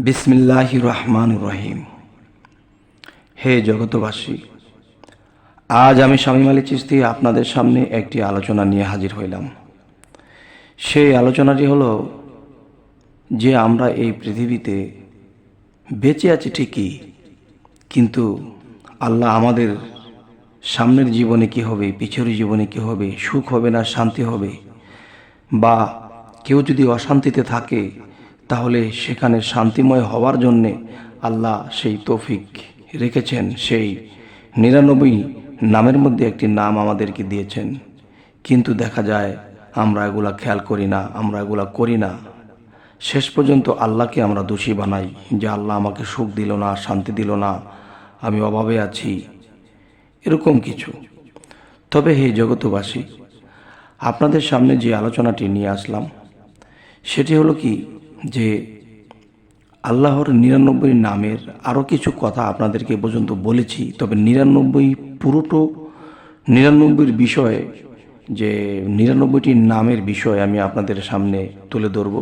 বিসমিল্লাহির রহমানির রহিম। হে জগতবাসী, আজ আমি শামীম আলী চিশতি আপনাদের সামনে একটি আলোচনা নিয়ে হাজির হইলাম। সেই আলোচনাটি হলো যে আমরা এই পৃথিবীতে বেঁচে আছি ঠিকই, কিন্তু আল্লাহ আমাদের সামনের জীবনে কি হবে, পিছের জীবনে কি হবে, সুখ হবে না শান্তি হবে, বা কেউ যদি অশান্তিতে থাকে তাহলে সেখানে শান্তিময় হওয়ার জন্যে আল্লাহ সেই তৌফিক রেখেছেন। সেই 99 নামের মধ্যে একটি নাম আমাদেরকে দিয়েছেন, কিন্তু দেখা যায় আমরা এগুলা খেয়াল করি না, আমরা এগুলা করি না। শেষ পর্যন্ত আল্লাহকে আমরা দোষী বানাই যে আল্লাহ আমাকে সুখ দিল না, শান্তি দিল না, আমি অভাবে আছি, এরকম কিছু। তবে হে জগতবাসী, আপনাদের সামনে যে আলোচনাটি নিয়ে আসলাম সেটি হলো কি, যে আল্লাহর 99 নামের আরও কিছু কথা আপনাদেরকে পর্যন্ত বলেছি, তবে 99 বিষয়ে, যে 99টি নামের বিষয় আমি আপনাদের সামনে তুলে ধরব।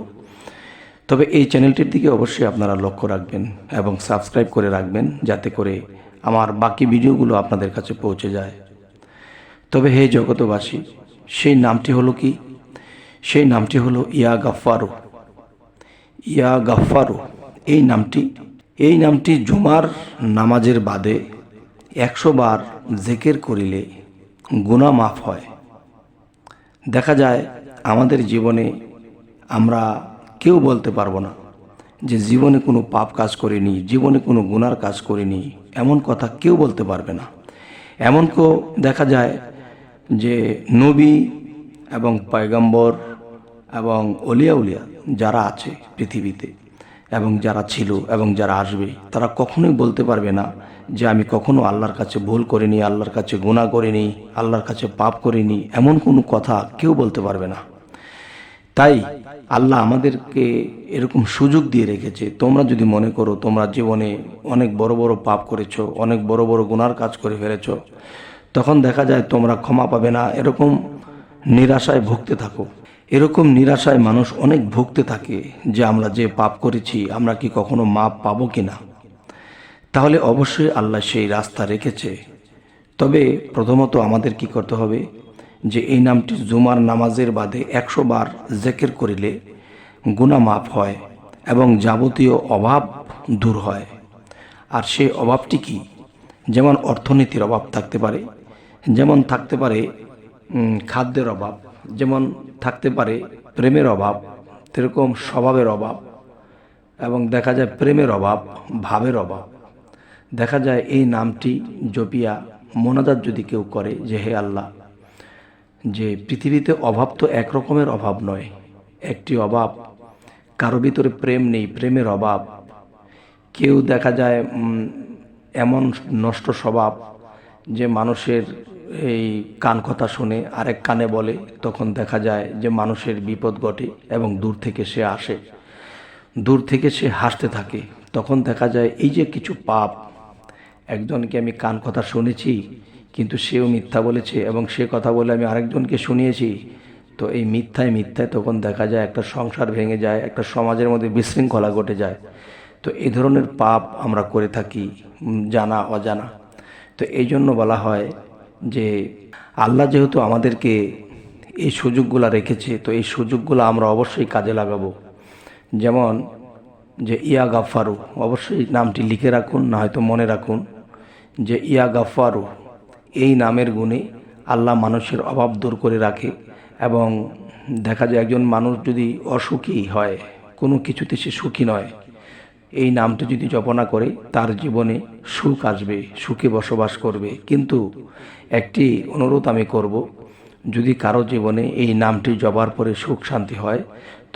তবে এই চ্যানেলটির দিকে অবশ্যই আপনারা লক্ষ্য রাখবেন এবং সাবস্ক্রাইব করে রাখবেন, যাতে করে আমার বাকি ভিডিওগুলো আপনাদের কাছে পৌঁছে যায়। তবে হে জগতবাসী, সেই নামটি হলো কি? সেই নামটি হলো ইয়া গাফফারু। ইয়া গাফফারু এই নামটি জুমার নামাজের বাদে 100 বার জিকির করিলে গুনাহ মাফ হয়। দেখা যায় আমাদের জীবনে আমরা কেউ বলতে পারবো না যে জীবনে কোনো পাপ কাজ করিনি, জীবনে কোনো গুনার কাজ করিনি, এমন কথা কেউ বলতে পারবে না। এমনকেও দেখা যায় যে নবী এবং পয়গম্বর এবং অলিয়া যারা আছে পৃথিবীতে, এবং যারা ছিল এবং যারা আসবে, তারা কখনোই বলতে পারবে না যে আমি কখনো আল্লাহর কাছে ভুল করিনি, আল্লাহর কাছে গুনাহ করিনি, আল্লাহর কাছে পাপ করিনি, এমন কোনো কথা কেউ বলতে পারবে না। তাই আল্লাহ আমাদেরকে এরকম সুযোগ দিয়ে রেখেছে। তোমরা যদি মনে করো তোমরা জীবনে অনেক বড় বড় পাপ করেছো, অনেক বড় বড় গুনার কাজ করে ফেলেছো, তখন দেখা যায় তোমরা ক্ষমা পাবে না, এরকম নিরাশায় ভুগতে থাকো। এরকম নিরাশায় মানুষ অনেক ভুগতে থাকে যে আমরা যে পাপ করেছি আমরা কি কখনো মাপ পাবো কিনা। তাহলে অবশ্যই আল্লাহ সেই রাস্তা রেখেছে। তবে প্রথমত আমাদের কি করতে হবে, যে এই নামটি জুমার নামাজের বাদে 100 বার জিকির করিলে গুনাহ মাফ হয় এবং যাবতীয় অভাব দূর হয়। আর সেই অভাবটি কি? যেমন অর্থনীতির অভাব থাকতে পারে, যেমন থাকতে পারে খাদ্যের অভাব, যেমন থাকতে পারে প্রেমের অভাব, সেরকম স্বভাবের অভাব, এবং দেখা যায় প্রেমের অভাব, ভাবের অভাব। দেখা যায় এই নামটি জপিয়া মোনাজাত যদি কেউ করে যে হে আল্লাহ, যে পৃথিবীতে অভাব তো এক রকমের অভাব নয়, একটি অভাব, কারো ভিতরে প্রেম নেই, প্রেমের অভাব। কেউ দেখা যায় এমন নষ্ট স্বভাব যে মানুষের এই কান কথা শুনে আরেক কানে বলে, তখন দেখা যায় যে মানুষের বিপদ ঘটে এবং দূর থেকে সে আসে, দূর থেকে সে হাসতে থাকে। তখন দেখা যায় এই যে কিছু পাপ, একজনকে আমি কান কথা শুনেছি কিন্তু সেও মিথ্যা বলেছে এবং সে কথা বলে আমি আরেকজনকে শুনিয়েছি, তো এই মিথ্যায় তখন দেখা যায় একটা সংসার ভেঙে যায়, একটা সমাজের মধ্যে বিশৃঙ্খলা ঘটে যায়। তো এই ধরনের পাপ আমরা করে থাকি জানা অজানা। তো এই জন্য বলা হয় যে আল্লাহ যেহেতু আমাদেরকে এই সুযোগগুলো রেখেছে, তো এই সুযোগগুলো আমরা অবশ্যই কাজে লাগাবো। যেমন যে ইয়া গাফফারু, অবশ্যই নামটি লিখে রাখুন, না হয়তো মনে রাখুন যে ইয়া গাফফারু এই নামের গুণে আল্লাহ মানুষের অভাব দূর করে রাখে। এবং দেখা যায় একজন মানুষ যদি অসুখী হয়, কোনো কিছুতে সে সুখী নয়, এই নামটি যদি জপনা করে তার জীবনে সুখ আসবে, সুখে বসবাস করবে। কিন্তু একটি অনুরোধ আমি করব, যদি কারো জীবনে এই নামটি জপার পরে সুখ শান্তি হয়,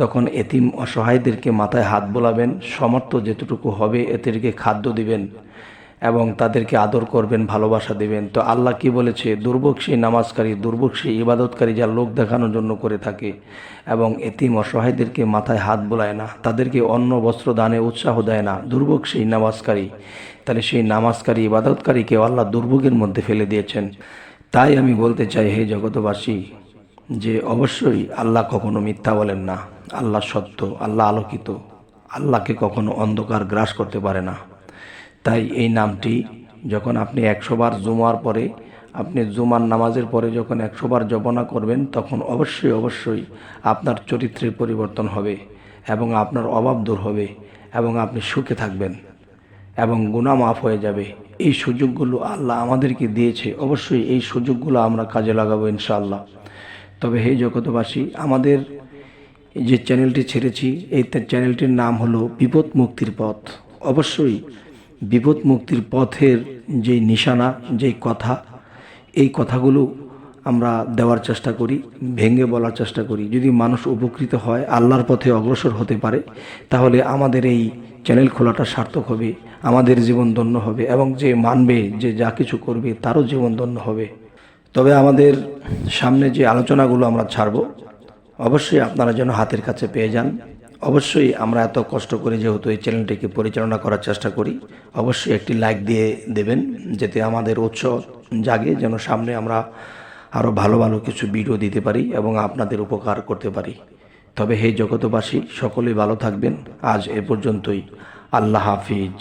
তখন এতিম অসহায়দেরকে মাথায় হাত বোলাবেন, সমর্থ যেতটুকু হবে এদেরকে খাদ্য দিবেন এবং তাদেরকে আদর করবেন, ভালোবাসা দিবেন। তো আল্লাহ কি বলেছে? দুর্ভোগ সেই নামাজকারী, দুর্ভোগ সেই ইবাদতকারী যা লোক দেখানোর জন্য করে থাকে এবং এতিম অসহায়দেরকে মাথায় হাত বোলায় না, তাদেরকে অন্ন বস্ত্র দানে উৎসাহ দেয় না, দুর্ভোগ সেই নামাজকারী। তাহলে সেই নামাজকারী ইবাদতকারীকে আল্লাহ দুর্ভোগের মধ্যে ফেলে দিয়েছেন। তাই আমি বলতে চাই হে জগতবাসী, যে অবশ্যই আল্লাহ কখনো মিথ্যা বলেন না, আল্লাহ সত্য, আল্লাহ আলোকিত, আল্লাহকে কখনো অন্ধকার গ্রাস করতে পারে না। তাই এই নামটি যখন আপনি 100 বার জুমার পরে, আপনি জুমার নামাজের পরে যখন 100 বার জপনা করবেন, তখন অবশ্যই আপনার চরিত্রের পরিবর্তন হবে এবং আপনার অভাব দূর হবে এবং আপনি সুখে থাকবেন এবং গুনাহ মাফ হয়ে যাবে। এই সুযোগগুলো আল্লাহ আমাদেরকে দিয়েছে, অবশ্যই এই সুযোগগুলো আমরা কাজে লাগাবো ইনশাআল্লাহ। তবে হে জগতবাসী, আমাদের যে চ্যানেলটি ছেড়েছি, এই চ্যানেলটির নাম হলো বিপদ মুক্তির পথ। অবশ্যই বিপদ মুক্তির পথের যেই নিশানা, যেই কথা, এই কথাগুলো আমরা দেওয়ার চেষ্টা করি, ভেঙে বলার চেষ্টা করি। যদি মানুষ উপকৃত হয়, আল্লাহর পথে অগ্রসর হতে পারে, তাহলে আমাদের এই চ্যানেল খোলাটা সার্থক হবে, আমাদের জীবন ধন্য হবে এবং যে মানবে, যে যা কিছু করবে, তারও জীবন ধন্য হবে। তবে আমাদের সামনে যে আলোচনাগুলো আমরা ছাড়ব, অবশ্যই আপনারা যেন হাতের কাছে পেয়ে যান। অবশ্যই আমরা এত কষ্ট করে যেহেতু এই চ্যানেলটিকে পরিচালনা করার চেষ্টা করি, অবশ্যই একটি লাইক দিয়ে দেবেন, যাতে আমাদের উৎসাহ জাগে, যেন সামনে আমরা আরও ভালো ভালো কিছু ভিডিও দিতে পারি এবং আপনাদের উপকার করতে পারি। তবে হে জগতবাসী, সকলেই ভালো থাকবেন। আজ এ পর্যন্তই। আল্লাহ হাফিজ।